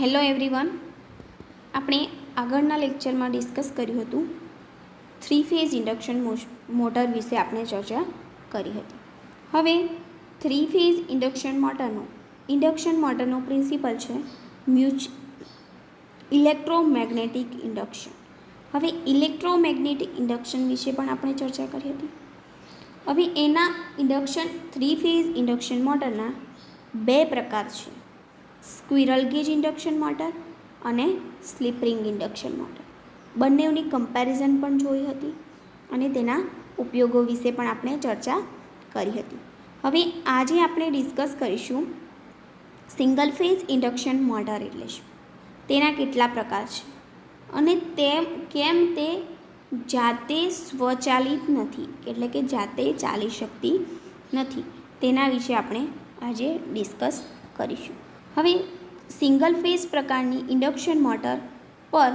Hello everyone, આપણે આગળના લેક્ચરમાં ડિસ્કસ કર્યું હતું 3 ફેઝ ઇન્ડક્શન મોટર વિશે આપણે ચર્ચા કરી હતી. હવે 3 ફેઝ ઇન્ડક્શન મોટરનો પ્રિન્સિપલ છે ઇલેક્ટ્રોમેગ્નેટિક ઇન્ડક્શન. હવે ઇલેક્ટ્રોમેગ્નેટિક ઇન્ડક્શન વિશે પણ આપણે ચર્ચા કરી હતી. હવે એના 3 ફેઝ ઇન્ડક્શન મોટરના બે પ્રકાર છે, સ્ક્વિરલ ગેજ ઇન્ડક્શન મોટર અને સ્લિપ રિંગ ઇન્ડક્શન મોટર. બંનેની કમ્પેરિઝન પણ જોઈ હતી અને તેના ઉપયોગો વિશે પણ આપણે ચર્ચા કરી હતી. હવે આજે આપણે ડિસ્કસ કરીશું સિંગલ ફેઝ ઇન્ડક્શન મોટર એટલે શું, તેના કેટલા પ્રકાર છે અને કેમ તે જાતે સ્વચાલિત નથી, એટલે કે જાતે ચાલી શકતી નથી, તેના વિશે આપણે આજે ડિસ્કસ કરીશું. હવે સિંગલ ફેઝ પ્રકારની ઇન્ડક્શન મોટર પર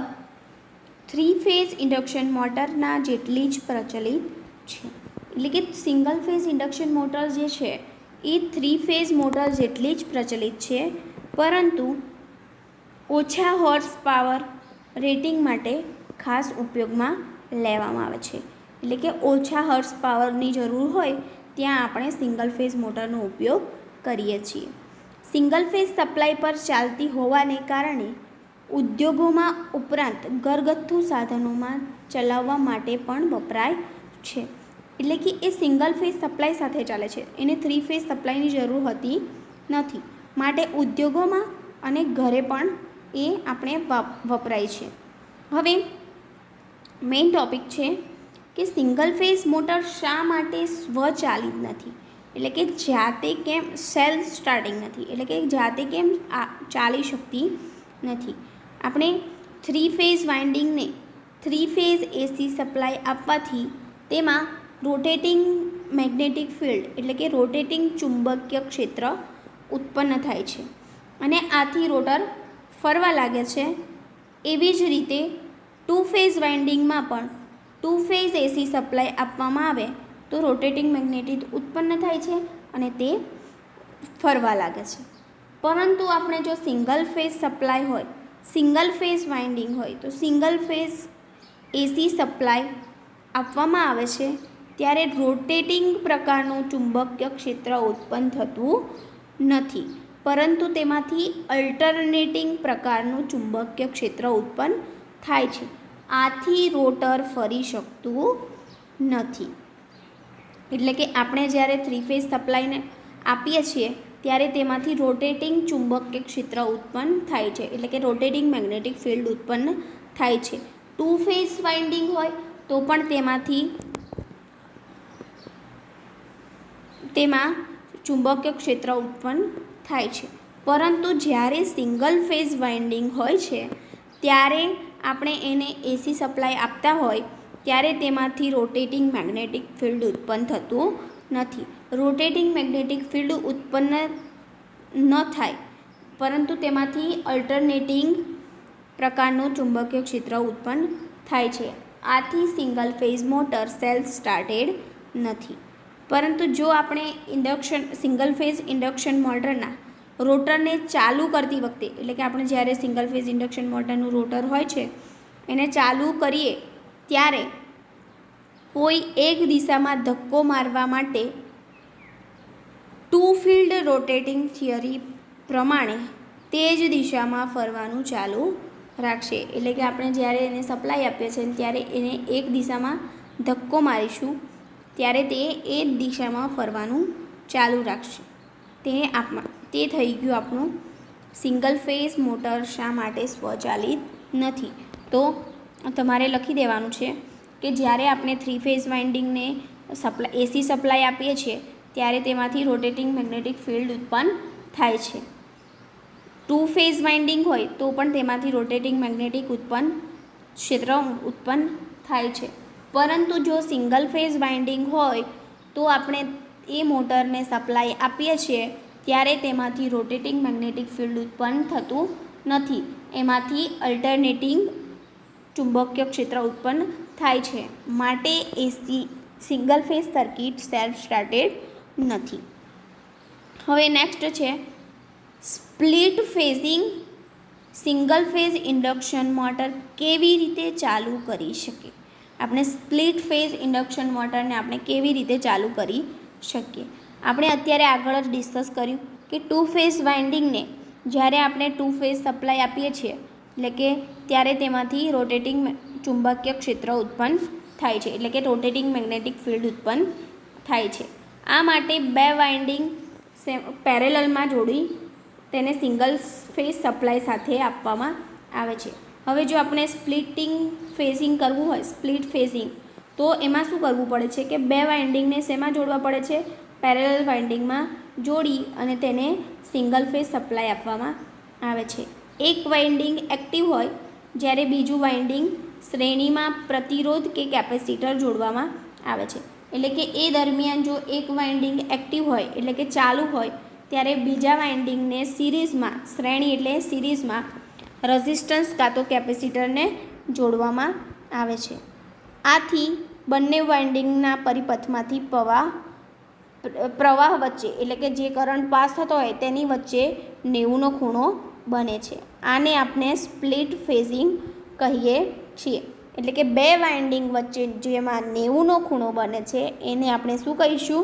3 ફેઝ ઇન્ડક્શન મોટરના જેટલી જ પ્રચલિત છે. એટલે કે સિંગલ ફેઝ ઇન્ડક્શન મોટર જે છે એ 3 ફેઝ મોટર જેટલી જ પ્રચલિત છે, પરંતુ ઓછા હોર્સ પાવર રેટિંગ માટે ખાસ ઉપયોગમાં લેવામાં આવે છે. એટલે કે ઓછા હોર્સ પાવરની જરૂર હોય ત્યાં આપણે સિંગલ ફેઝ મોટરનો ઉપયોગ કરીએ છીએ. સિંગલ ફેઝ સપ્લાય પર ચાલતી હોવાને કારણે ઉદ્યોગોમાં ઉપરાંત ઘરગથ્થુ સાધનોમાં ચલાવવા માટે પણ વપરાય છે. એટલે કે એ સિંગલ ફેઝ સપ્લાય સાથે ચાલે છે, એને 3 ફેઝ સપ્લાયની જરૂર હોતી નથી, માટે ઉદ્યોગોમાં અને ઘરે પણ એ આપણે વપરાય છે. હવે મેઇન ટોપિક છે કે સિંગલ ફેઝ મોટર શા માટે સ્વચાલિત નથી, એટલે કે જાતે કેમ સેલ્ફ સ્ટાર્ટિંગ નથી, એટલે કે જાતે કેમ ચાલી શકતી નથી. આપણે 3 ફેઝ વાઇન્ડિંગને 3 ફેઝ એસી સપ્લાય આપવાથી તેમાં રોટેટિંગ મેગ્નેટિક ફિલ્ડ, એટલે કે રોટેટિંગ ચુંબકીય ક્ષેત્ર ઉત્પન્ન થાય છે અને આથી રોટર ફરવા લાગે છે. એવી જ રીતે 2 ફેઝ વાઇન્ડિંગમાં પણ 2 ફેઝ એસી સપ્લાય આપવામાં આવે તો રોટેટિંગ મેગ્નેટિક ઉત્પન્ન થાય છે અને તે ફરવા લાગે છે. પરંતુ આપણે જો સિંગલ ફેઝ સપ્લાય હોય, સિંગલ ફેઝ વાઇન્ડિંગ હોય, તો સિંગલ ફેઝ એસી સપ્લાય આપવામાં આવે છે ત્યારે રોટેટિંગ પ્રકારનું ચુંબકીય ક્ષેત્ર ઉત્પન્ન થતું નથી, પરંતુ તેમાંથી અલ્ટરનેટિંગ પ્રકારનું ચુંબકીય ક્ષેત્ર ઉત્પન્ન થાય છે. આથી રોટર ફરી શકતું નથી. એટલે કે આપણે જ્યારે 3 ફેઝ સપ્લાયને આપીએ છીએ ત્યારે તેમાંથી રોટેટિંગ ચુંબકીય ક્ષેત્ર ઉત્પન્ન થાય છે, એટલે કે રોટેટિંગ મેગ્નેટિક ફિલ્ડ ઉત્પન્ન થાય છે. 2 ફેઝ વાઇન્ડિંગ હોય તો પણ તેમાં ચુંબકીય ક્ષેત્ર ઉત્પન્ન થાય છે, પરંતુ જ્યારે સિંગલ ફેઝ વાઇન્ડિંગ હોય છે ત્યારે આપણે એને એસી સપ્લાય આપતા હોય ત્યારે તેમાંથી રોટેટિંગ મેગ્નેટિક ફિલ્ડ ઉત્પન્ન થતું નથી. રોટેટિંગ મેગ્નેટિક ફિલ્ડ ઉત્પન્ન ન થાય, પરંતુ તેમાંથી અલ્ટરનેટિંગ પ્રકારનું ચુંબકીય ક્ષેત્ર ઉત્પન્ન થાય છે. આથી single phase motor self started નથી. પરંતુ જો આપણે સિંગલ ફેઝ ઇન્ડક્શન મોટરના રોટરને ચાલુ કરતી વખતે, એટલે કે આપણે જ્યારે સિંગલ ફેઝ ઇન્ડક્શન મોટરનું રોટર હોય છે એને ચાલુ કરીએ ત્યારે કોઈ એક દિશામાં ધક્કો મારવા માટે 2 ફિલ્ડ રોટેટિંગ થિયરી પ્રમાણે તે જ દિશામાં ફરવાનું ચાલુ રાખશે. એટલે કે આપણે જ્યારે એને સપ્લાય આપીએ છીએ ત્યારે એને એક દિશામાં ધક્કો મારીશું ત્યારે તે એ દિશામાં ફરવાનું ચાલુ રાખશે. તે થઈ ગયું આપણું સિંગલ ફેઝ મોટર શા માટે સ્વચાલિત નથી. તો તમારે લખી દેવાનું છે કે જ્યારે આપણે 3 ફેઝ વાઇન્ડિંગને એસી સપ્લાય આપીએ છીએ ત્યારે તેમાંથી રોટેટિંગ મેગ્નેટિક ફિલ્ડ ઉત્પન્ન થાય છે. 2 ફેઝ વાઇન્ડિંગ હોય તો પણ તેમાંથી રોટેટિંગ મેગ્નેટિક ક્ષેત્ર ઉત્પન્ન થાય છે, પરંતુ જો સિંગલ ફેઝ વાઇન્ડિંગ હોય તો આપણે એ મોટરને સપ્લાય આપીએ છીએ ત્યારે તેમાંથી રોટેટિંગ મેગ્નેટિક ફિલ્ડ ઉત્પન્ન થતું નથી, એમાંથી અલ્ટરનેટિંગ ચુંબકીય ક્ષેત્ર ઉત્પન્ન થાય છે, માટે single phase circuit self started નથી. હવે નેક્સ્ટ છે split phasing single phase induction motor કેવી રીતે ચાલુ કરી શકીએ? આપણે સ્પ્લિટ ફેઝ ઇન્ડક્શન મોટરને આપણે કેવી રીતે ચાલુ કરી શકીએ? આપણે અત્યારે આગળ જ ડિસ્કસ કર્યું કે ટુ ફેઝ વાઇન્ડિંગને જ્યારે આપણે ટુ ફેઝ સપ્લાય આપીએ છીએ એટલે કે ત્યારે તેમાંથી રોટેટિંગ ચુંબકીય ક્ષેત્ર ઉત્પન્ન થાય છે, એટલે કે રોટેટિંગ મેગ્નેટિક ફિલ્ડ ઉત્પન્ન થાય છે. આ માટે બે વાઇન્ડિંગ પેરેલલમાં જોડી તેને સિંગલ ફેઝ સપ્લાય સાથે આપવામાં આવે છે. હવે જો આપણે ફેઝિંગ કરવું હોય, સ્પ્લિટ ફેઝિંગ, તો એમાં શું કરવું પડે છે કે બે વાઇન્ડિંગને શેમાં જોડવા પડે છે? પેરેલલ વાઇન્ડિંગમાં જોડી અને તેને સિંગલ ફેઝ સપ્લાય આપવામાં આવે છે. એક વાઇન્ડિંગ એક્ટિવ હોય જ્યારે બીજું વાઇન્ડિંગ શ્રેણીમાં પ્રતિરોધ કે કેપેસિટર જોડવામાં આવે છે. એટલે કે એ દરમિયાન જો એક વાઇન્ડિંગ એક્ટિવ હોય એટલે કે ચાલુ હોય ત્યારે બીજા વાઇન્ડિંગને સિરીઝમાં, શ્રેણી એટલે સિરીઝમાં રેઝિસ્ટન્સ કાં તો કેપેસિટરને જોડવામાં આવે છે. આથી બંને વાઇન્ડિંગના પરિપથમાંથી પ્રવાહ વચ્ચે એટલે કે જે કરંટ પાસ થતો હોય તેની વચ્ચે 90નો ખૂણો બને છે. આને આપણે સ્પ્લિટ ફેઝિંગ કહીએ છીએ. એટલે કે બે વાઇન્ડિંગ વચ્ચે જેમાં 90નો ખૂણો બને છે એને આપણે શું કહીશું?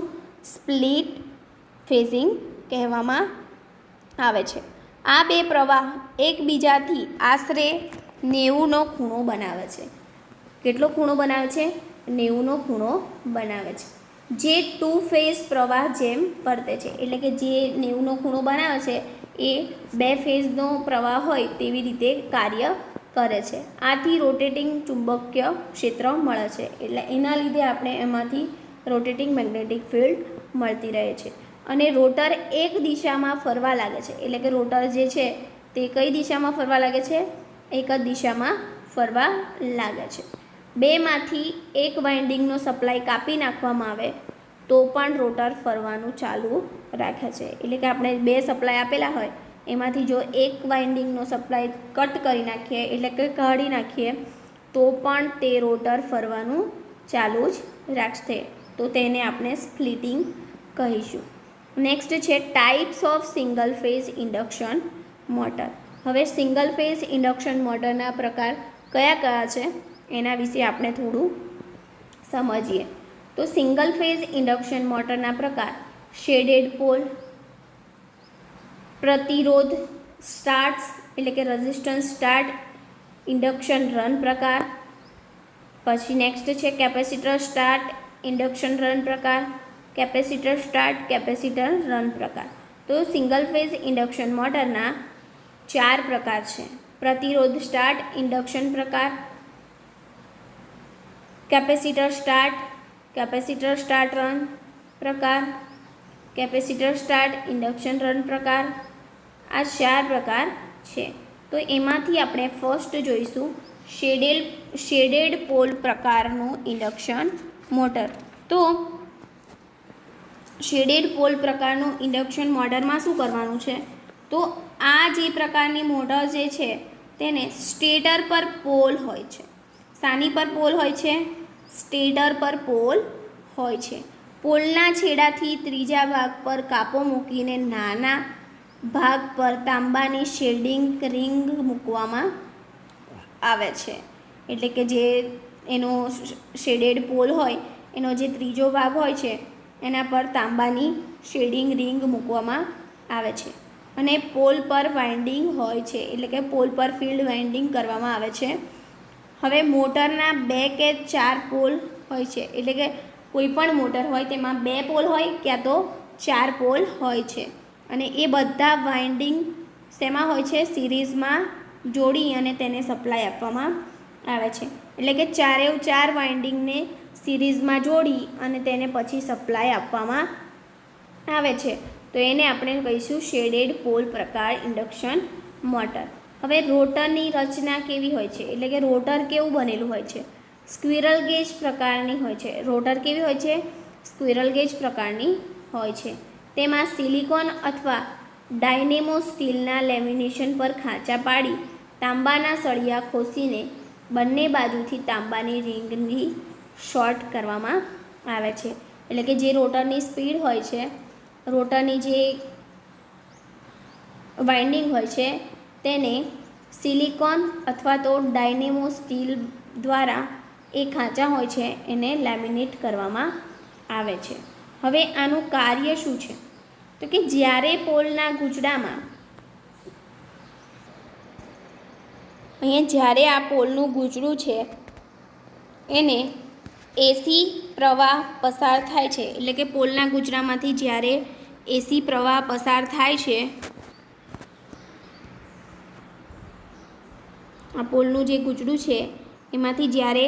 સ્પ્લિટ ફેઝિંગ કહેવામાં આવે છે. આ બે પ્રવાહ એકબીજાથી આશરે 90નો ખૂણો બનાવે છે. કેટલો ખૂણો બનાવે છે? 90નો ખૂણો બનાવે છે. જે ટુ ફેઝ પ્રવાહ જેમ વર્તે છે, એટલે કે જે 90નો ખૂણો બનાવે છે એ બે ફેઝનો પ્રવાહ હોય તેવી રીતે કાર્ય કરે છે. આથી રોટેટિંગ ચુંબકીય ક્ષેત્ર મળે છે, એટલે એના લીધે આપણે એમાંથી રોટેટિંગ મેગ્નેટિક ફિલ્ડ મળતી રહે છે. અને રોટર એક દિશામાં ફરવા લાગે છે, એટલે કે રોટર જે છે તે કઈ દિશામાં ફરવા લાગે છે? એક જ દિશામાં ફરવા લાગે છે. બેમાંથી એક વાઇન્ડિંગનો સપ્લાય કાપી નાખવામાં આવે તો પણ રોટર ફરવાનું ચાલુ રાખે છે. એટલે કે આપણે બે સપ્લાય આપેલા હોય એમાંથી જો એક વાઇન્ડિંગનો સપ્લાય કટ કરી નાખીએ એટલે કે કાઢી નાખીએ તો પણ તે રોટર ફરવાનું ચાલુ જ રાખશે. તો તેને આપણે સ્પ્લિટિંગ કહીશું. નેક્સ્ટ છે types of single phase induction motor. હવે સિંગલ ફેઝ ઇન્ડક્શન મોટરના પ્રકાર કયા કયા છે એના વિશે આપણે થોડું સમજીએ. તો સિંગલ ફેઝ ઇન્ડક્શન મોટરના પ્રકાર: શેડેડ પોલ, પ્રતિરોધ સ્ટાર્ટ્સ એટલે કે રેઝિસ્ટન્સ સ્ટાર્ટ ઇન્ડક્શન રન પ્રકાર. પછી નેક્સ્ટ છે કેપેસિટર સ્ટાર્ટ ઇન્ડક્શન રન પ્રકાર, કેપેસિટર સ્ટાર્ટ કેપેસિટર રન પ્રકાર. તો સિંગલ ફેઝ ઇન્ડક્શન મોટરના 4 પ્રકાર છે: પ્રતિરોધ સ્ટાર્ટ ઇન્ડક્શન પ્રકાર, કેપેસિટર સ્ટાર્ટ રન પ્રકાર, કેપેસિટર સ્ટાર્ટ ઇન્ડક્શન રન પ્રકાર. આ 4 પ્રકાર છે. તો એમાંથી આપણે ફર્સ્ટ જોઈશું શેડેડ પોલ પ્રકારનું ઇન્ડક્શન મોટર. તો શેડેડ પોલ પ્રકારનું ઇન્ડક્શન મોટરમાં શું કરવાનું છે? તો આ જે પ્રકારની મોટર જે છે તેને સ્ટેટર પર પોલ હોય છે. શાની પર પોલ હોય છે? સ્ટેટર પર પોલ હોય છે. પોલના છેડાથી ત્રીજા ભાગ પર કાપો મૂકીને નાના ભાગ પર તાંબાની શેડિંગ રિંગ મૂકવામાં આવે છે. એટલે કે જે એનો શેડેડ પોલ હોય એનો જે ત્રીજો ભાગ હોય છે એના પર તાંબાની શેડિંગ રિંગ મૂકવામાં આવે છે. અને પોલ પર વાઇન્ડિંગ હોય છે, એટલે કે પોલ પર ફિલ્ડ વાઇન્ડિંગ કરવામાં આવે છે. હવે મોટરના 2 કે 4 પોલ હોય છે, એટલે કે કોઈ પણ મોટર હોય તેમાં 2 પોલ હોય ક્યાં તો 4 પોલ હોય છે. અને એ બધા વાઇન્ડિંગ શેમાં હોય છે? સિરીઝમાં જોડી અને તેને સપ્લાય આપવામાં આવે છે. એટલે કે 4 વાઇન્ડિંગને સિરીઝમાં જોડી અને તેને પછી સપ્લાય આપવામાં આવે છે. તો એને આપણે કહીશું શેડેડ પોલ પ્રકાર ઇન્ડક્શન મોટર. હવે રોટરની રચના કેવી હોય છે? એટલે કે રોટર કેવું બનેલું હોય છે? સ્ક્વિરલ ગેજ પ્રકારની હોય છે. રોટર કેવી હોય છે? સ્ક્વિરલ ગેજ પ્રકારની હોય છે. તેમાં સિલિકોન અથવા ડાયનેમો સ્ટીલના લેમિનેશન પર ખાંચા પાડી તાંબાના સળિયા ખોસીને બંને બાજુથી તાંબાની રિંગની શોર્ટ કરવામાં આવે છે. એટલે કે જે રોટરની સ્પીડ હોય છે, રોટરની જે વાઇન્ડિંગ હોય છે તેને સિલિકોન અથવા તો ડાયનેમો સ્ટીલ દ્વારા એ ખાંચા હોય છે એને લેમિનેટ કરવામાં આવે છે. હવે આનું કાર્ય શું છે? તો કે જ્યારે પોલના ગૂંચળામાં અહીંયા જ્યારે આ પોલનું ગૂંચળું છે એને એસી પ્રવાહ પસાર થાય છે, એટલે કે પોલના ગૂંચળામાંથી જ્યારે એસી પ્રવાહ પસાર થાય છે, આ પોલનું જે ગૂંચળું છે એમાંથી જ્યારે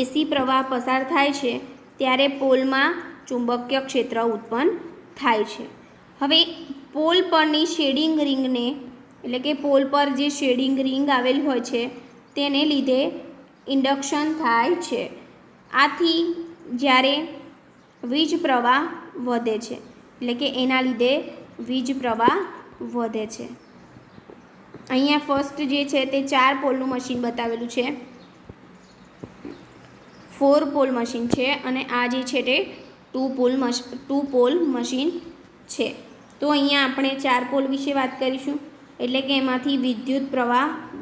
એસી પ્રવાહ પસાર થાય છે ત્યારે પોલમાં ચુંબકીય ક્ષેત્ર ઉત્પન્ન થાય છે. હવે પોલ પરની શેડિંગ રિંગને, એટલે કે પોલ પર જે શેડિંગ રિંગ આવેલી હોય છે તેને લીધે ઇન્ડક્શન થાય છે. આથી જ્યારે વીજ પ્રવાહ વધે છે, એટલે કે એના લીધે વીજ પ્રવાહ વધે છે. અહીંયા ફર્સ્ટ જે છે તે 4 પોલનું મશીન બતાવેલું છે, 4 પોલ મશીન છે, અને આ જે છે તે 2 પોલ મશીન છે. તો અહીંયા આપણે 4 પોલ વિશે વાત કરીશું, એટલે કે એમાંથી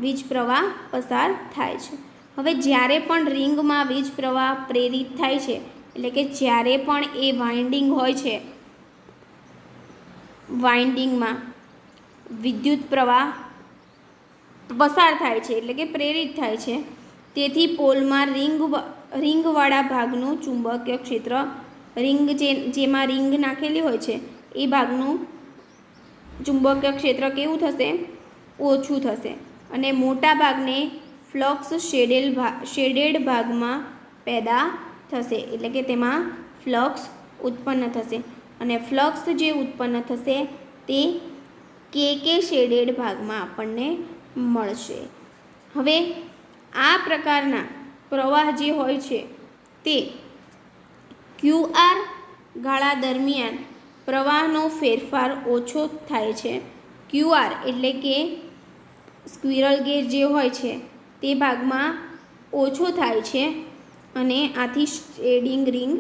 વીજ પ્રવાહ પસાર થાય છે. હવે જ્યારે પણ રિંગમાં વીજ પ્રવાહ પ્રેરિત થાય છે, એટલે કે જ્યારે પણ એ વાઇન્ડિંગ હોય છે, વાઇન્ડિંગમાં વિદ્યુત પ્રવાહ પસાર થાય છે, એટલે કે પ્રેરિત થાય છે, તેથી પોલમાં રિંગવાળા ભાગનું ચુંબકીય ક્ષેત્ર, જેમાં રિંગ નાખેલી હોય છે એ ભાગનું ચુંબકીય ક્ષેત્ર કેવું થશે? ઓછું થશે. અને મોટા ભાગને ફ્લક્સ શેડેડ ભાગમાં પેદા થશે, એટલે કે તેમાં ફ્લક્સ ઉત્પન્ન થશે, અને ફ્લક્સ જે ઉત્પન્ન થશે તે કે શેડેડ ભાગમાં આપણને મળશે. હવે આ પ્રકારના પ્રવાહ જે હોય છે તે QR ગાળા દરમિયાન પ્રવાહનો ફેરફાર ઓછો થાય છે. QR એટલે કે સ્ક્વિરલ ગેજ જે હોય છે તે ભાગમાં ઓછો થાય છે, અને આથી શેડિંગ રિંગ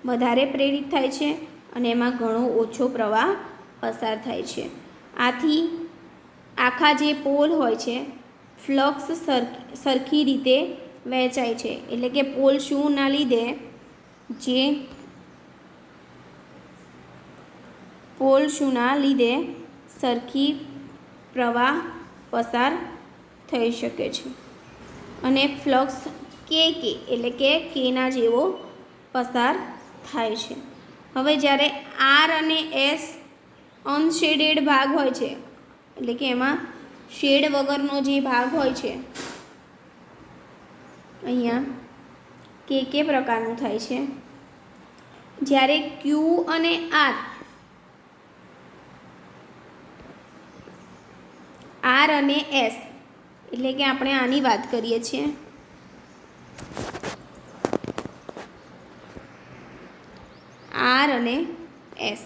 વધારે પ્રેરિત થાય છે, અને એમાં ઘણો ઓછો પ્રવાહ પસાર થાય છે. આથી આખા જે પોલ હોય છે ફ્લક્સ સરખી રીતે વહેંચાય છે, એટલે કે પોલ શુંના લીધે સરખી પ્રવાહ પસાર થઈ શકે છે, અને ફ્લક્સ એટલે કે કેના જેવો પસાર થાય છે. હવે જ્યારે R અને S અનશેડેડ ભાગ હોય છે, એટલે કે એમાં શેડ વગરનો જે ભાગ હોય છે, અહીંયા કે પ્રકારનું થાય છે. જ્યારે Q અને R અને S, એટલે કે આપણે આની વાત કરીએ છીએ, R અને S,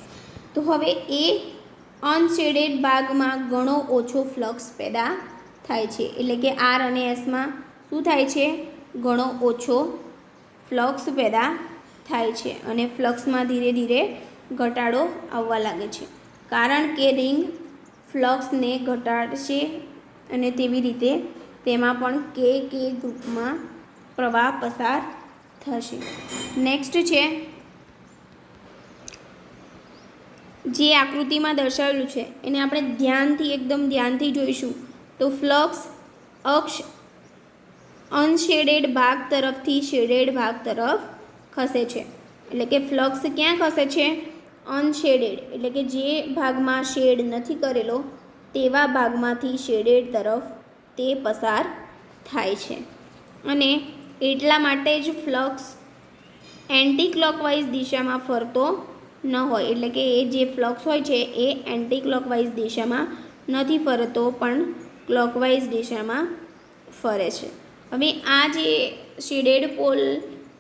તો હવે એ અનશેડેડ ભાગમાં ઘણો ઓછો ફ્લક્સ પેદા થાય છે, એટલે કે R અને Sમાં શું થાય છે? ઘણો ઓછો ફ્લક્સ પેદા થાય છે, અને ફ્લક્સમાં ધીરે ધીરે ઘટાડો આવવા લાગે છે, કારણ કે રિંગ ફ્લક્સને ઘટાડશે, અને તેવી રીતે તેમાં પણ કે ગ્રુપમાં પ્રવાહ પસાર થશે. નેક્સ્ટ છે જે આકૃતિમાં દર્શાવેલું છે એને આપણે એકદમ ધ્યાનથી જોઈશું તો ફ્લક્સ અક્ષ અનશેડેડ ભાગ તરફથી શેડેડ ભાગ તરફ ખસે છે, એટલે કે ફ્લક્સ ક્યાં ખસે છે? અનશેડેડ, એટલે કે જે ભાગમાં શેડ નથી કરેલો તેવા ભાગમાંથી શેડેડ તરફ તે પસાર થાય છે, અને એટલા માટે જ ફ્લક્સ એન્ટી ક્લોકવાઇઝ દિશામાં ફરતો ન હોય, એટલે કે એ જે ફ્લક્સ હોય છે એ એન્ટી ક્લોકવાઇઝ દિશામાં નથી ફરતો, પણ ક્લોકવાઇઝ દિશામાં ફરે છે. હવે આ જે શેડેડ પોલ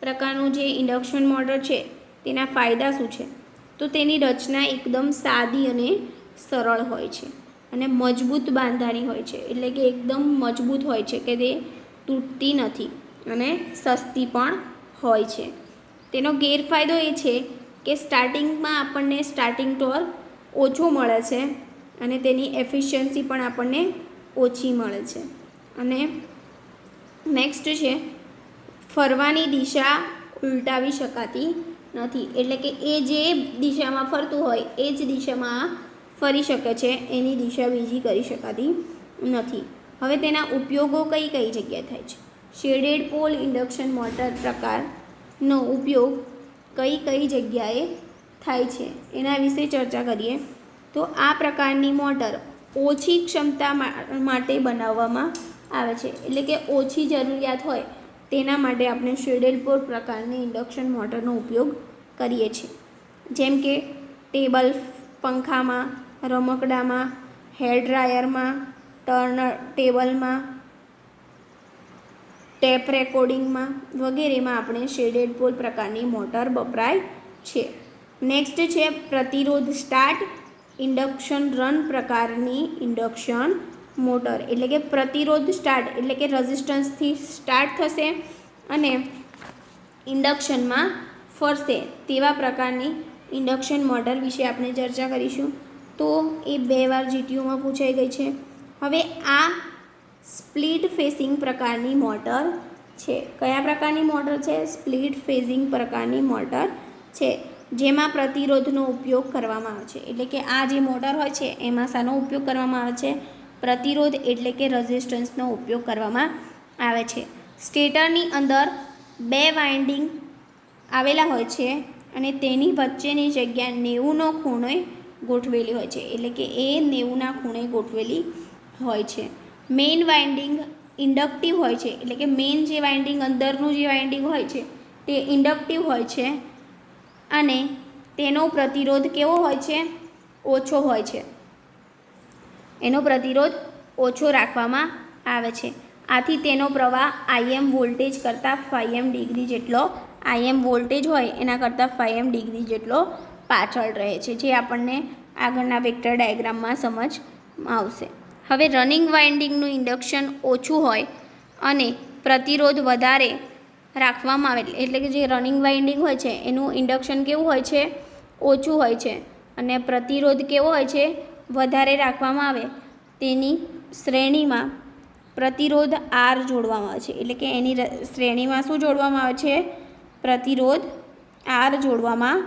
પ્રકારનું જે ઇન્ડક્શન મોટર છે તેના ફાયદા શું છે? તો તેની રચના એકદમ સાદી અને સરળ હોય છે, અને મજબૂત બાંધાણી હોય છે, એટલે કે એકદમ મજબૂત હોય છે કે તે તૂટતી નથી, અને સસ્તી પણ હોય છે. તેનો ગેરફાયદો એ છે કે સ્ટાર્ટિંગમાં આપણને સ્ટાર્ટિંગ ટોર્ક ઓછો મળે છે, અને તેની એફિશિયન્સી પણ આપણને ઓછી મળે છે. અને નેક્સ્ટ છે ફરવાની દિશા ઉલટાવી શકાતી નથી, એટલે કે એ જે દિશામાં ફરતું હોય એ જ દિશામાં ફરી શકે છે, એની દિશા બીજી કરી શકાતી નથી. હવે તેના ઉપયોગો કઈ કઈ જગ્યાએ થાય છે? શેડેડ પોલ ઇન્ડક્શન મોટર પ્રકારનો ઉપયોગ કઈ કઈ જગ્યાએ થાય છે એના વિશે ચર્ચા કરીએ. તો આ પ્રકારની મોટર ઓછી ક્ષમતા માટે બનાવવામાં આવે છે, એટલે કે ઓછી જરૂરિયાત હોય તેના માટે આપણે શેડેડ પોલ પ્રકારની ઇન્ડક્શન મોટરનો ઉપયોગ કરીએ છીએ. જેમ કે ટેબલ પંખામાં, રમકડામાં, હેર ડ્રાયરમાં, ટર્નર ટેબલમાં, ટેપ રેકોર્ડિંગમાં વગેરેમાં આપણે શેડેડ પોલ પ્રકારની મોટર વપરાય છે. નેક્સ્ટ છે પ્રતિરોધ સ્ટાર્ટ ઇન્ડક્શન રન પ્રકારની ઇન્ડક્શન મોટર, એટલે કે પ્રતિરોધ સ્ટાર્ટ એટલે કે રેઝિસ્ટન્સથી સ્ટાર્ટ થશે અને ઇન્ડક્શનમાં ફરશે તેવા પ્રકારની ઇન્ડક્શન મોટર વિશે આપણે ચર્ચા કરીશું. તો એ 2 વાર જીટીયુમાં પૂછાઈ ગઈ છે. હવે આ સ્પ્લિટ ફેસિંગ પ્રકારની મોટર છે. કયા પ્રકારની મોટર છે? સ્પ્લિટ ફેઝિંગ પ્રકારની મોટર છે, જેમાં પ્રતિરોધનો ઉપયોગ કરવામાં આવે છે. એટલે કે આ જે મોટર હોય છે એમાં શાનો ઉપયોગ કરવામાં આવે છે? પ્રતિરોધ એટલે કે રેઝિસ્ટન્સનો ઉપયોગ કરવામાં આવે છે. સ્ટેટરની અંદર 2 વાઇન્ડિંગ આવેલા હોય છે અને તેની વચ્ચેની જગ્યા 90નો ખૂણે ગોઠવેલી હોય છે, એટલે કે એ 90ના ખૂણે ગોઠવેલી હોય છે. મેઇન વાઇન્ડિંગ ઇન્ડક્ટિવ હોય છે, એટલે કે મેઇન જે વાઇન્ડિંગ અંદરનું જે વાઇન્ડિંગ હોય છે તે ઇન્ડક્ટિવ હોય છે અને તેનો પ્રતિરોધ કેવો હોય છે? ઓછો હોય છે. એનો પ્રતિરોધ ઓછો રાખવામાં આવે છે. આથી તેનો પ્રવાહ Im વોલ્ટેજ કરતાં 5m ડિગ્રી જેટલો Im વોલ્ટેજ હોય એના કરતાં 5m ડિગ્રી જેટલો પાછળ રહે છે, જે આપણને આગળના વેક્ટર ડાયાગ્રામમાં સમજમાં આવશે. હવે રનિંગ વાઇન્ડિંગનું ઇન્ડક્શન ઓછું હોય અને પ્રતિરોધ વધારે રાખવામાં આવે, એટલે કે જે રનિંગ વાઇન્ડિંગ હોય છે એનું ઇન્ડક્શન કેવું હોય છે? ઓછું હોય છે અને પ્રતિરોધ કેવો હોય છે? વધારે રાખવામાં આવે. તેની શ્રેણીમાં પ્રતિરોધ R જોડવામાં આવે છે, એટલે કે એની શ્રેણીમાં શું જોડવામાં આવે છે? પ્રતિરોધ R જોડવામાં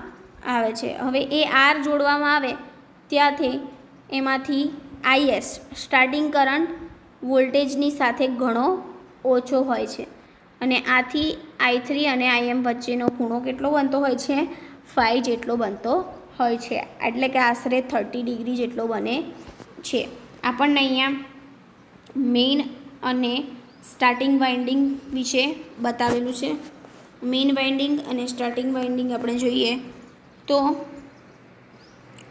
આવે છે. હવે એ R જોડવામાં આવે ત્યાંથી એમાંથી IS સ્ટાર્ટિંગ કરંટ વોલ્ટેજની સાથે ઘણો ઓછો હોય છે અને આથી I3 અને Im વચ્ચેનો ખૂણો કેટલો બનતો હોય છે? 5 જેટલો બનતો હોય છે, એટલે કે આશરે 30 ડિગ્રી જેટલો બને છે. આપણને અહીંયા મેઇન અને સ્ટાર્ટિંગ વાઇન્ડિંગ વિશે બતાવેલું છે. મેઇન વાઇન્ડિંગ અને સ્ટાર્ટિંગ વાઇન્ડિંગ આપણે જોઈએ તો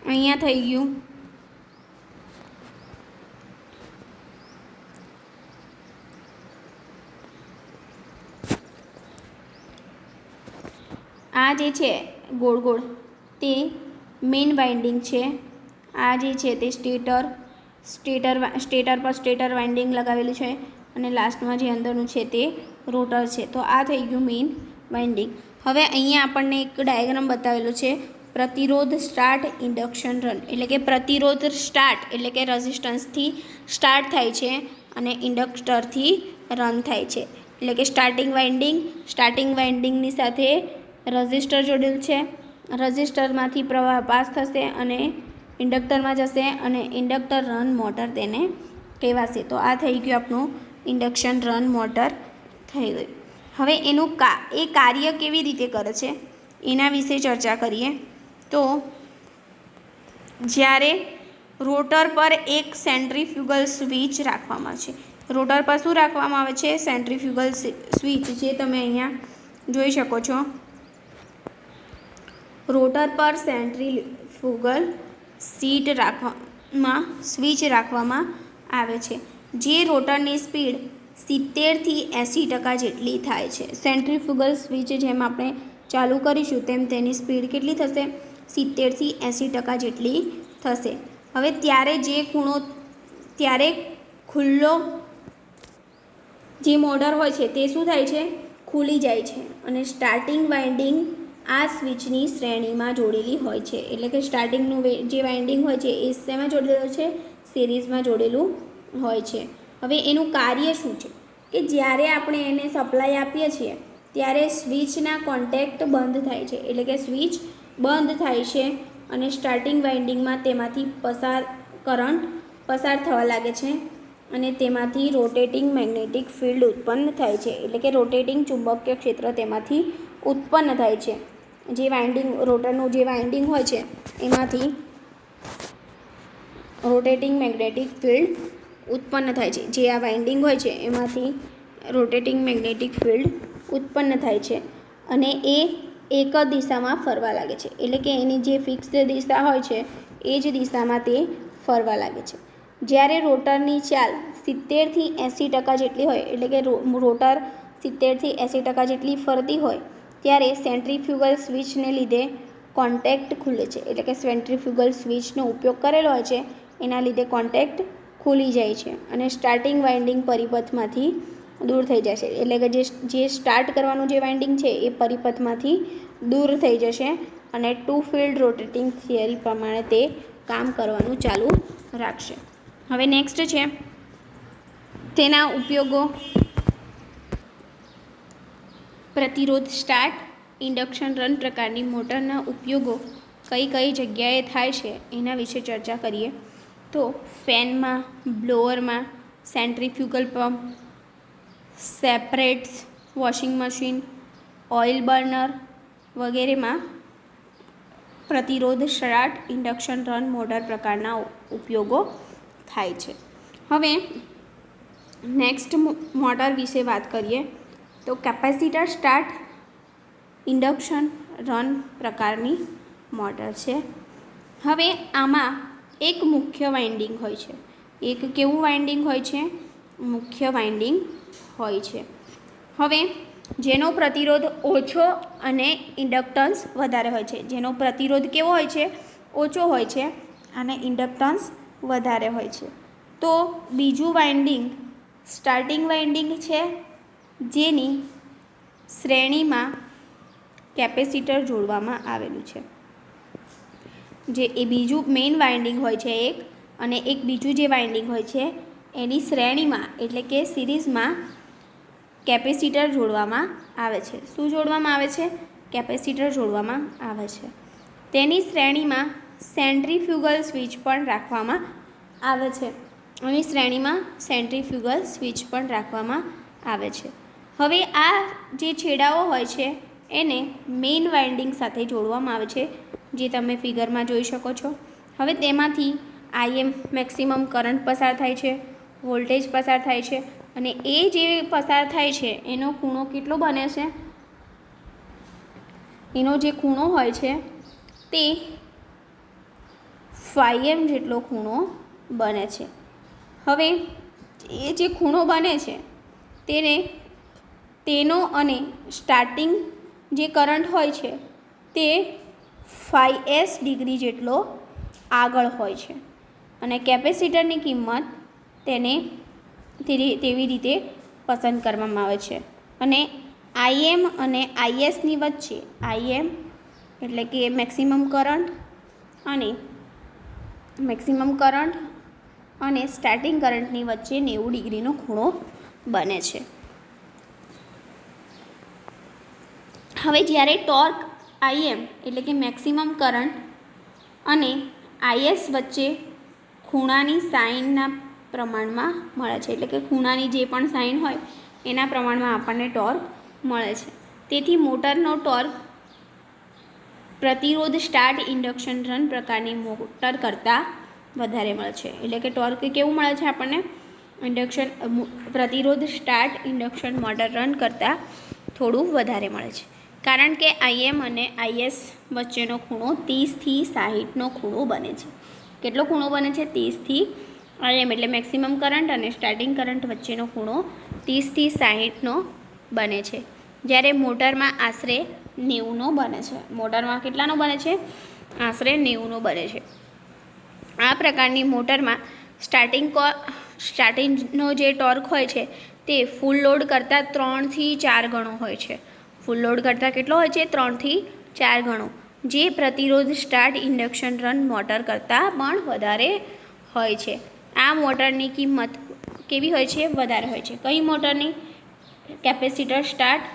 અહીંયા થઈ ગયું આ જે છે ગોળ ગોળ તે મેઇન વાઇન્ડિંગ છે. આ જે છે તે સ્ટેટર પર સ્ટેટર વાઇન્ડિંગ લગાવેલું છે અને લાસ્ટમાં જે અંદરનું છે તે રોટર છે. તો આ થઈ ગયું મેઇન વાઇન્ડિંગ. હવે અહીંયા આપણને એક ડાયાગ્રામ બતાવેલો છે પ્રતિરોધ સ્ટાર્ટ ઇન્ડક્શન રન, એટલે કે પ્રતિરોધ સ્ટાર્ટ એટલે કે રેઝિસ્ટન્સથી સ્ટાર્ટ થાય છે અને ઇન્ડક્ટરથી રન થાય છે. એટલે કે સ્ટાર્ટિંગ વાઇન્ડિંગની સાથે રેઝિસ્ટર જોડેલ છે. રેઝિસ્ટરમાંથી પ્રવાહ પાસ થશે અને ઇન્ડક્ટરમાં જશે અને ઇન્ડક્ટર રન મોટર તેને કહેવાશે. તો આ થઈ ગયું આપણું ઇન્ડક્શન રન મોટર થઈ ગયું. હવે એનું એ કાર્ય કેવી રીતે કરે છે એના વિશે ચર્ચા કરીએ. તો જ્યારે રોટર પર એક સેન્ટ્રીફ્યુગલ સ્વિચ રાખવામાં આવે છે. રોટર પર શું રાખવામાં આવે છે? સેન્ટ્રીફ્યુગલ સ્વિચ, જે તમે અહીંયા જોઈ શકો છો. રોટર પર સેન્ટ્રીફ્યુગલ સ્વિચ રાખવામાં આવે છે, જે રોટરની સ્પીડ 70થી 80% જેટલી થાય છે. સેન્ટ્રીફ્યુગલ સ્વિચ જેમ આપણે ચાલુ કરીશું તેમ તેની સ્પીડ કેટલી થશે? 70થી 80% જેટલી થશે. હવે ત્યારે ખુલ્લો જે મોટર હોય છે તે શું થાય છે? ખુલી જાય છે અને સ્ટાર્ટિંગ વાઇન્ડિંગ આ સ્વિચની શ્રેણીમાં જોડેલી હોય છે. એટલે કે સ્ટાર્ટિંગનું જે વાઇન્ડિંગ હોય છે એ શેમાં જોડેલું છે? સિરીઝમાં જોડેલું હોય છે. હવે એનું કાર્ય શું છે કે જ્યારે આપણે એને સપ્લાય આપીએ છીએ ત્યારે સ્વિચના કોન્ટેક્ટ બંધ થાય છે, એટલે કે સ્વિચ બંધ થાય છે અને સ્ટાર્ટિંગ વાઇન્ડિંગમાં તેમાંથી કરંટ પસાર થવા લાગે છે અને તેમાંથી રોટેટિંગ મેગ્નેટિક ફિલ્ડ ઉત્પન્ન થાય છે, એટલે કે રોટેટિંગ ચુંબકીય ક્ષેત્ર તેમાંથી ઉત્પન્ન થાય છે. જે વાઇન્ડિંગ રોટરનું જે વાઇન્ડિંગ હોય છે એમાંથી રોટેટિંગ મેગ્નેટિક ફિલ્ડ ઉત્પન્ન થાય છે. જે આ વાઇન્ડિંગ હોય છે એમાંથી રોટેટિંગ મેગ્નેટિક ફિલ્ડ ઉત્પન્ન થાય છે અને એ એક જ દિશામાં ફરવા લાગે છે, એટલે કે એની જે ફિક્સ દિશા હોય છે એ જ દિશામાં તે ફરવા લાગે છે. જ્યારે રોટરની ચાલ 70થી 80% જેટલી હોય, એટલે કે રોટર 70થી 80% જેટલી ફરતી હોય ત્યારે સેન્ટ્રીફ્યુગલ સ્વિચને લીધે કોન્ટેક્ટ ખુલે છે, એટલે કે સેન્ટ્રીફ્યુગલ સ્વિચનો ઉપયોગ કરેલો હોય છે એના લીધે કોન્ટેક્ટ ખુલી જાય છે અને સ્ટાર્ટિંગ વાઇન્ડિંગ પરિપથમાંથી દૂર થઈ જશે, એટલે કે જે સ્ટાર્ટ કરવાનું જે વાઇન્ડિંગ છે એ પરિપથમાંથી દૂર થઈ જશે અને ટુ ફિલ્ડ રોટેટિંગ થિયરી પ્રમાણે તે કામ કરવાનું ચાલુ રાખશે. હવે નેક્સ્ટ છે તેના ઉપયોગો. પ્રતિરોધ સ્ટાર્ટ ઇન્ડક્શન રન પ્રકારની મોટરના ઉપયોગો કઈ કઈ જગ્યાએ થાય છે એના વિશે ચર્ચા કરીએ. તો ફેનમાં, બ્લોઅરમાં, centrifugal pump, separates, washing machine, oil burner વગેરેમાં પ્રતિરોધ સ્ટાર્ટ ઇન્ડક્શન રન મોટર પ્રકારના ઉપયોગો થાય છે. હવે નેક્સ્ટ મોટર વિશે વાત કરીએ તો કેપેસિટર સ્ટાર્ટ ઇન્ડક્શન રન પ્રકારની મોટર છે. હવે આમાં એક મુખ્ય વાઇન્ડિંગ હોય છે. એક કેવું વાઇન્ડિંગ હોય છે? મુખ્ય વાઇન્ડિંગ હોય છે. હવે જેનો પ્રતિરોધ ઓછો અને ઇન્ડક્ટન્સ વધારે હોય છે. જેનો પ્રતિરોધ કેવો હોય છે? ઓછો હોય છે અને ઇન્ડક્ટન્સ વધારે હોય છે. તો બીજું વાઇન્ડિંગ સ્ટાર્ટિંગ વાઇન્ડિંગ છે, જેની શ્રેણીમાં કેપેસિટર જોડવામાં આવેલું છે. જે એ બીજું મેઇન વાઇન્ડિંગ હોય છે એક, અને એક બીજું જે વાઇન્ડિંગ હોય છે એની શ્રેણીમાં એટલે કે સિરીઝમાં કેપેસિટર જોડવામાં આવે છે. શું જોડવામાં આવે છે? કેપેસિટર જોડવામાં આવે છે. તેની શ્રેણીમાં સેન્ટ્રીફ્યુગલ સ્વિચ પણ રાખવામાં આવે છે. અને શ્રેણીમાં સેન્ટ્રીફ્યુગલ સ્વિચ પણ રાખવામાં આવે છે. હવે આ જે છેડાઓ હોય છે એને મેઇન વાઇન્ડિંગ સાથે જોડવામાં આવે છે, જે તમે ફિગરમાં જોઈ શકો છો. હવે તેમાંથી IM મેક્સિમમ કરંટ પસાર થાય છે, વોલ્ટેજ પસાર થાય છે અને એ જે પસાર થાય છે એનો ખૂણો કેટલો બને છે? એનો જે ખૂણો હોય છે તે φm જેટલો ખૂણો બને છે. હવે એ જે ખૂણો બને છે તેનો અને સ્ટાર્ટિંગ જે કરંટ હોય છે તે φs ડિગ્રી જેટલો આગળ હોય છે અને કેપેસિટરની કિંમત તેને તેવી રીતે પસંદ કરવામાં આવે છે. અને IM અને ISની વચ્ચે IM એટલે કે મેક્સિમમ કરંટ અને સ્ટાર્ટિંગ કરંટની વચ્ચે 90 ડિગ્રીનો ખૂણો બને છે. હવે જ્યારે ટોર્ક IM એટલે કે મેક્સિમમ કરંટ અને IS વચ્ચે ખૂણાની સાઇનના પ્રમાણમાં મળે છે, એટલે કે ખૂણાની જે પણ સાઇન હોય એના પ્રમાણમાં આપણને ટોર્ક મળે છે. તેથી મોટરનો ટોર્ક પ્રતિરોધ સ્ટાર્ટ ઇન્ડક્શન રન પ્રકારની મોટર કરતાં વધારે મળે છે. એટલે કે ટોર્ક કેવું મળે છે આપણને? પ્રતિરોધ સ્ટાર્ટ ઇન્ડક્શન મોટર રન કરતાં થોડું વધારે મળે છે, કારણ કે IM અને IS વચ્ચેનો ખૂણો 30થી 60નો ખૂણો બને છે. કેટલો ખૂણો બને છે? 30થી IM એટલે મેક્સિમમ કરંટ અને સ્ટાર્ટિંગ કરંટ વચ્ચેનો ખૂણો 30થી 60નો બને છે. જ્યારે મોટરમાં આશરે 90નો બને છે. મોટરમાં કેટલાનો બને છે? આશરે 90નો બને છે. આ પ્રકારની મોટરમાં સ્ટાર્ટિંગનો જે ટોર્ક હોય છે તે ફૂલ લોડ કરતાં 3થી 4 ગણો હોય છે. ફૂલ લોડ કરતાં કેટલો હોય છે? 3થી 4 ગણો, જે પ્રતિરોધ સ્ટાર્ટ ઇન્ડક્શન રન મોટર કરતાં પણ વધારે હોય છે. આ મોટરની કેવી હોય છે? વધારે હોય છે. કઈ મોટરની? કેપેસિટર સ્ટાર્ટ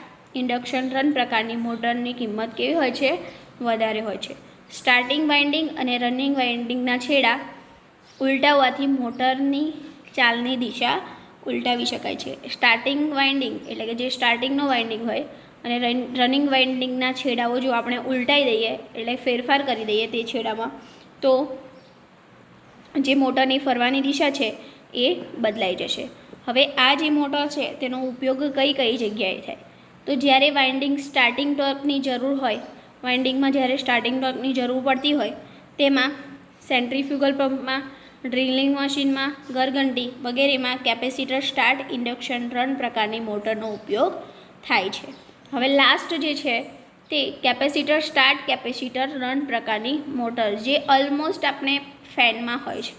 ઇન્ડક્શન રન પ્રકારની મોટરની કિંમત કેવી હોય છે? વધારે હોય છે. સ્ટાર્ટિંગ વાઇન્ડિંગ અને રનિંગ વાઇન્ડિંગના છેડા ઉલટાવવાથી મોટરની ચાલની દિશા ઉલટાવી શકાય છે. સ્ટાર્ટિંગ વાઇન્ડિંગ એટલે કે જે સ્ટાર્ટિંગનો વાઇન્ડિંગ હોય અને રનિંગ વાઇન્ડિંગના છેડાઓ જો આપણે ઉલટાવી દઈએ એટલે ફેરફાર કરી દઈએ તે છેડામાં, તો જે મોટરની ફરવાની દિશા છે એ બદલાઈ જશે. હવે આ જે મોટર છે તેનો ઉપયોગ કઈ કઈ જગ્યાએ થાય? તો જ્યારે વાઇન્ડિંગ સ્ટાર્ટિંગ ટોર્કની જરૂર હોય, વાઇન્ડિંગમાં જ્યારે સ્ટાર્ટિંગ ટોર્કની જરૂર પડતી હોય તેમાં સેન્ટ્રીફ્યુગલ પંપમાં, ડ્રિલિંગ મશીનમાં, ગરગંટી વગેરેમાં કેપેસિટર સ્ટાર્ટ ઇન્ડક્શન રન પ્રકારની મોટરનો ઉપયોગ થાય છે. હવે લાસ્ટ જે છે તે કેપેસિટર સ્ટાર્ટ કેપેસિટર રન પ્રકારની મોટર, જે ઓલમોસ્ટ આપણે ફેનમાં હોય છે,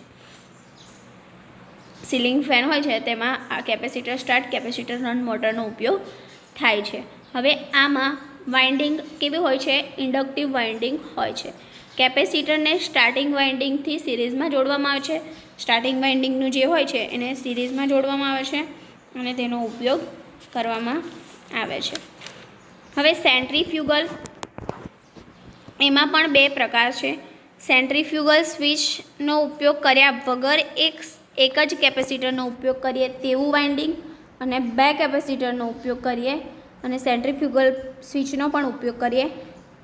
સીલિંગ ફેન હોય છે તેમાં આ કેપેસિટર સ્ટાર્ટ કેપેસિટર રન મોટરનો ઉપયોગ થાય છે. હવે આમાં વાઇન્ડિંગ કેવી હોય છે? ઇન્ડક્ટિવ વાઇન્ડિંગ હોય છે. કેપેસિટરને સ્ટાર્ટિંગ વાઇન્ડિંગથી સિરીઝમાં જોડવામાં આવે છે. સ્ટાર્ટિંગ વાઇન્ડિંગનું જે હોય છે એને સિરીઝમાં જોડવામાં આવે છે અને તેનો ઉપયોગ કરવામાં આવે છે. હવે સેન્ટ્રીફ્યુગલ, એમાં પણ બે પ્રકાર છે. સેન્ટ્રીફ્યુગલ સ્વિચનો ઉપયોગ કર્યા વગર એક જ કેપેસિટરનો ઉપયોગ કરીએ તેવું વાઇન્ડિંગ, અને બે કેપેસિટરનો ઉપયોગ કરીએ અને સેન્ટ્રીફ્યુગલ સ્વિચનો પણ ઉપયોગ કરીએ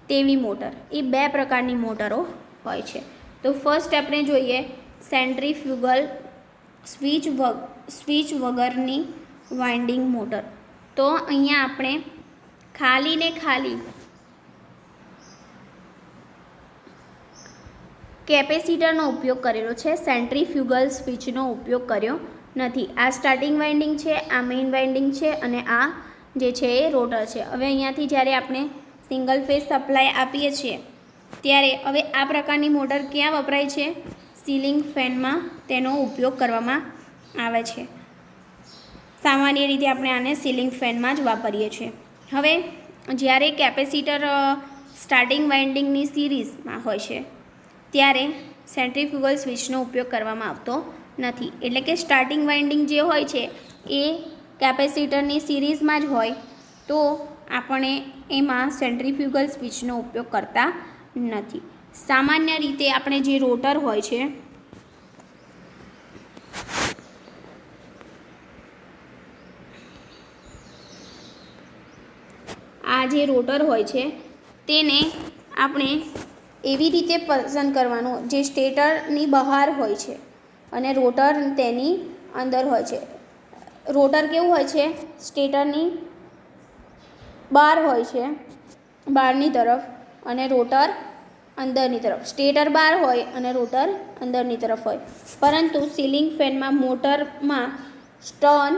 તેવી મોટર. એ બે પ્રકારની મોટરો હોય છે. તો ફર્સ્ટ આપણે જોઈએ સેન્ટ્રીફ્યુગલ સ્વિચ વગરની વાઇન્ડિંગ મોટર. તો અહીંયા આપણે ખાલી કેપેસિટરનો ઉપયોગ કરેલો છે, સેન્ટ્રીફ્યુગલ સ્વિચનો ઉપયોગ કર્યો નથી. આ સ્ટાર્ટિંગ વાઇન્ડિંગ છે, આ મેઇન વાઇન્ડિંગ છે અને આ જે છે એ રોટર છે. હવે અહીંયાથી જ્યારે આપણે સિંગલ ફેઝ સપ્લાય આપીએ છીએ ત્યારે હવે આ પ્રકારની મોટર ક્યાં વપરાય છે? સીલિંગ ફેનમાં તેનો ઉપયોગ કરવામાં આવે છે. સામાન્ય રીતે આપણે આને સીલિંગ ફેનમાં જ વાપરીએ છીએ. હવે જ્યારે કેપેસિટર સ્ટાર્ટિંગ વાઇન્ડિંગની સિરીઝમાં હોય છે ત્યારે સેન્ટ્રીફ્યુગલ સ્વિચનો ઉપયોગ કરવામાં આવતો નથી. એટલે કે સ્ટાર્ટિંગ વાઇન્ડિંગ જે હોય છે એ કેપેસિટરની સિરીઝમાં જ હોય તો આપણે એમાં સેન્ટ્રીફ્યુગલ સ્વિચનો ઉપયોગ કરતા નથી. સામાન્ય રીતે આપણે જે રોટર હોય છે આ જે રોટર હોય છે તેને આપણે એવી રીતે પસંદ કરવાનું જે સ્ટેટરની બહાર હોય છે અને રોટર તેની અંદર હોય છે. રોટર કેવું હોય છે? સ્ટેટરની બહાર હોય છે, બહારની તરફ, અને રોટર અંદરની તરફ. સ્ટેટર બહાર હોય અને રોટર અંદરની તરફ હોય. પરંતુ સીલિંગ ફેનમાં મોટરમાં સ્ટર્ન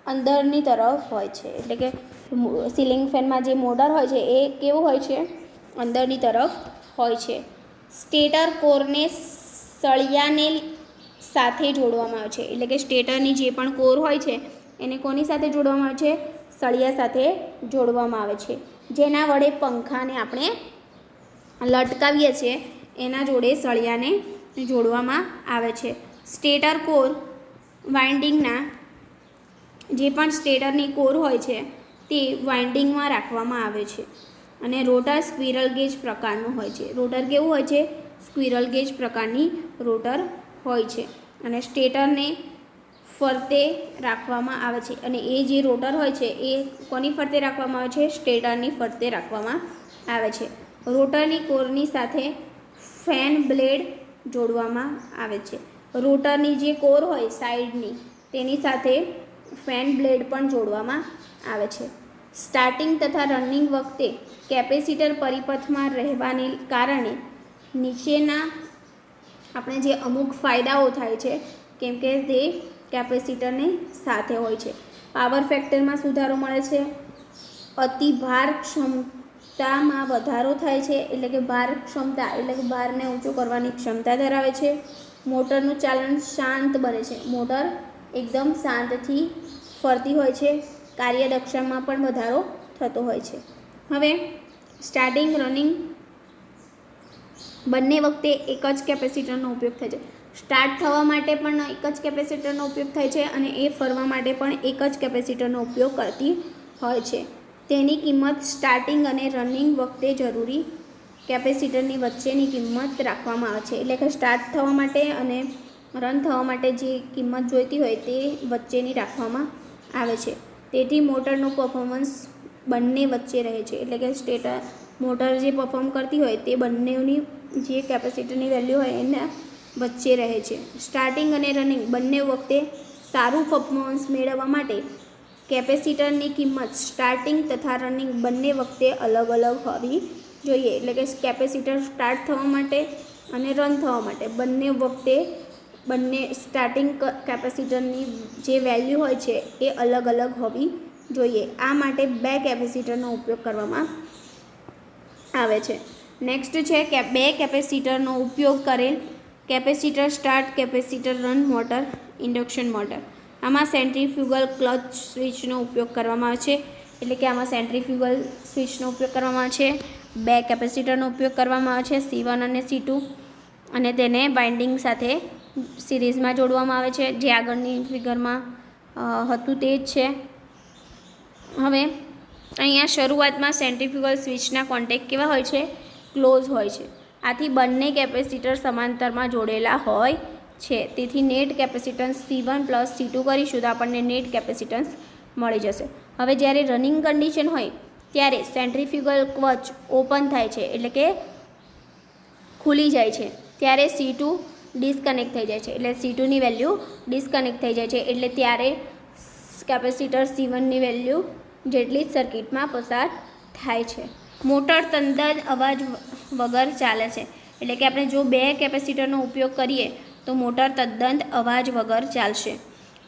અંદરની તરફ હોય છે. એટલે કે સીલિંગ ફેનમાં જે મોટર હોય છે એ કેવું હોય છે? અંદરની તરફ હોય છે. સ્ટેટર કોરને સળિયાને સાથે જોડવામાં આવે છે. એટલે કે સ્ટેટરની જે પણ કોર હોય છે એને કોની સાથે જોડવામાં આવે છે? સળિયા સાથે જોડવામાં આવે છે. જેના વડે પંખાને આપણે લટકાવીએ છીએ એના જોડે સળિયાને જોડવામાં આવે છે. સ્ટેટર કોર વાઇન્ડિંગના જે પણ સ્ટેટરની કોર હોય છે તે વાઇન્ડિંગમાં રાખવામાં આવે છે. અને રોટર સ્ક્વિરલ ગેજ પ્રકારનું હોય છે. રોટર કેવું હોય છે? સ્ક્વિરલ ગેજ પ્રકારની રોટર હોય છે અને સ્ટેટરને ફરતે રાખવામાં આવે છે. અને એ જે રોટર હોય છે એ કોની ફરતે રાખવામાં આવે છે? સ્ટેટરની ફરતે રાખવામાં આવે છે. રોટરની કોરની સાથે ફેન બ્લેડ જોડવામાં આવે છે. રોટરની જે કોર હોય સાઈડની તેની સાથે ફેન બ્લેડ પણ જોડવામાં આવે છે. સ્ટાર્ટિંગ તથા રનિંગ વખતે કેપેસિટર પરિપથમાં રહેવાને કારણે નીચેના આપણે જે અમુક ફાયદાઓ થાય છે, કેમ કે તે કેપેસિટરની સાથે હોય છે. પાવર ફેક્ટરમાં સુધારો મળે છે, અતિ ભાર ક્ષમતામાં વધારો થાય છે. એટલે કે ભાર ક્ષમતા એટલે કે ભારને ઊંચો કરવાની ક્ષમતા ધરાવે છે. મોટરનું ચાલન શાંત બને છે. મોટર એકદમ શાંતથી ફરતી હોય છે. કાર્યદક્ષતામાં પણ વધારો થતો હોય છે. હવે સ્ટાર્ટિંગ રનિંગ બંને વખતે એક જ કેપેસિટરનો ઉપયોગ થાય છે. સ્ટાર્ટ થવા માટે પણ એક જ કેપેસિટરનો ઉપયોગ થાય છે અને એ ફરવા માટે પણ એક જ કેપેસિટરનો ઉપયોગ કરતી હોય છે. તેની કિંમત સ્ટાર્ટિંગ અને રનિંગ વખતે જરૂરી કેપેસિટરની વચ્ચેની કિંમત રાખવામાં આવે છે. એટલે કે સ્ટાર્ટ થવા માટે અને રન થવા માટે જે કિંમત જોઈતી હોય તે વચ્ચેની રાખવામાં આવે છે. તેથી મોટરનું પરફોર્મન્સ બંને વચ્ચે રહે છે. એટલે કે મોટર જે પરફોર્મ કરતી હોય તે બંનેની જે કેપેસિટરની વેલ્યુ હોય એના વચ્ચે રહે છે. સ્ટાર્ટિંગ અને રનિંગ બંને વખતે સારું પરફોર્મન્સ મેળવવા માટે કેપેસિટરની કિંમત સ્ટાર્ટિંગ તથા રનિંગ બંને વખતે અલગ અલગ હોવી જોઈએ. એટલે કે કેપેસિટર સ્ટાર્ટ થવા માટે અને રન થવા માટે બંને વખતે બંને સ્ટાર્ટિંગ કેપેસિટરની જે વેલ્યુ હોય છે એ અલગ અલગ હોવી જોઈએ. આ માટે બે કેપેસિટરનો ઉપયોગ કરવામાં આવે છે. નેક્સ્ટ છે કે બે કેપેસિટરનો ઉપયોગ કરેલ capacitor start capacitor run motor induction motor. આમાં સેન્ટ્રીફ્યુગલ ક્લચ સ્વિચનો ઉપયોગ કરવામાં આવે છે. એટલે કે આમાં સેન્ટ્રીફ્યુગલ સ્વિચનો ઉપયોગ કરવામાં આવે છે. બે કેપેસિટરનો ઉપયોગ કરવામાં આવે છે C1 અને C2 અને તેને બાઇન્ડિંગ સાથે સિરીઝમાં જોડવામાં આવે છે. જે આગળની ફિગરમાં હતું તે જ છે. હવે અહીંયા શરૂઆતમાં સેન્ટ્રીફ્યુગલ સ્વિચના કોન્ટેક્ટ કેવા હોય છે? ક્લોઝ હોય છે. આથી બંને કેપેસિટર સમાંતરમાં જોડેલા હોય છે. તેથી નેટ કેપેસિટન્સ C1 + C2 કરીશું તો આપણને નેટ કેપેસિટન્સ મળી જશે. હવે જ્યારે રનિંગ કન્ડિશન હોય ત્યારે સેન્ટ્રીફ્યુગલ ક્લચ ઓપન થાય છે એટલે કે ખુલી જાય છે ત્યારે C2 ડિસ્કનેક્ટ થઈ જાય છે. એટલે C2ની વેલ્યુ ડિસ્કનેક્ટ થઈ જાય છે. એટલે ત્યારે કેપેસિટર C1ની વેલ્યુ જેટલી જ સર્કિટમાં પસાર થાય છે. મોટર તદ્દન અવાજ વગર ચાલે છે. એટલે કે આપણે જો બે કેપેસિટરનો ઉપયોગ કરીએ તો મોટર તદ્દન અવાજ વગર ચાલશે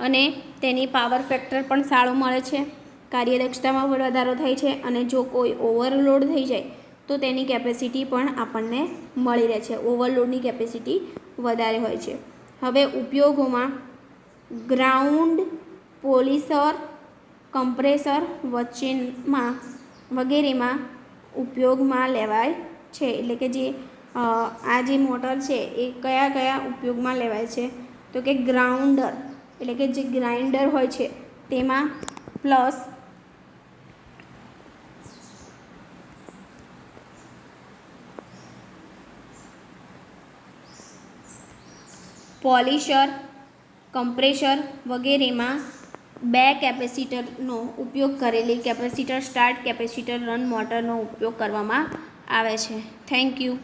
અને તેની પાવર ફેક્ટર પણ સારો મળે છે. કાર્યદક્ષતામાં પણ વધારો થાય છે અને જો કોઈ ઓવરલોડ થઈ જાય તો તેની કેપેસિટી પણ આપણને મળી રહે છે. ઓવરલોડની કેપેસિટી વધારે હોય છે. હવે ઉપયોગોમાં ગ્રાઉન્ડ, પોલિશર, કમ્પ્રેસર વચ્ચેમાં વગેરેમાં ઉપયોગમાં લેવાય છે. એટલે કે જે આ જે મોટર છે એ કયા કયા ઉપયોગમાં લેવાય છે? તો કે ગ્રાઉન્ડર એટલે કે જે ગ્રાઇન્ડર હોય છે તેમાં, પ્લસ પોલિશર, કમ્પ્રેસર વગેરેમાં બે કેપેસિટરનો ઉપયોગ કરેલી કેપેસિટર સ્ટાર્ટ કેપેસિટર રન મોટરનો ઉપયોગ કરવામાં આવે છે. Thank you.